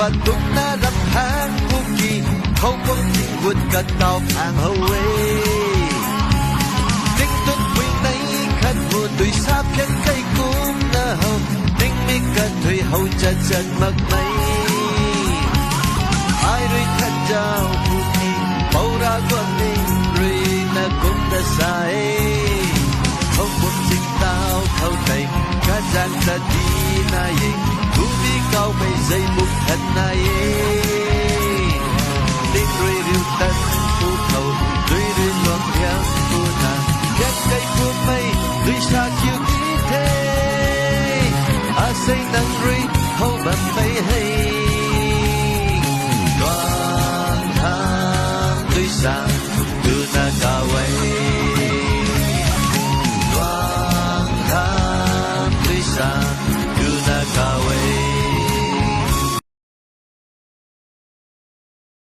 ปัดตุกน่ารับแพงทุกทีเขาคงทิ้งหุ่นกันดาวแพงเอาไว้ทิ้งทุกวิ่งในขัดหัวด้วยสาบแค่ใครกุ้มนะเฮาทิ้งไม่กันถอยเฮาจะจัดมากไหมไอ้ด้วยขัดเจ้าผู้ที่เป่าราก็นิ่งรีน่ากุ้มน่าใสเขาคงทิ้งดาวเข้าใจข้าจันจะดีนายเองผู้มีเก่าไม่ใช่บุกทันนายเองดิ้งรีริวตันผู้เขาด้วยเรื่องลมเพียงผู้นาแค่ใจผู้ไม่ด้วยชาคิวที่เทอาศัยนังรีเขาบังไม่ให้กวางทางด้วยสางดูหน้ากาไว้กวางทางด้วยสาง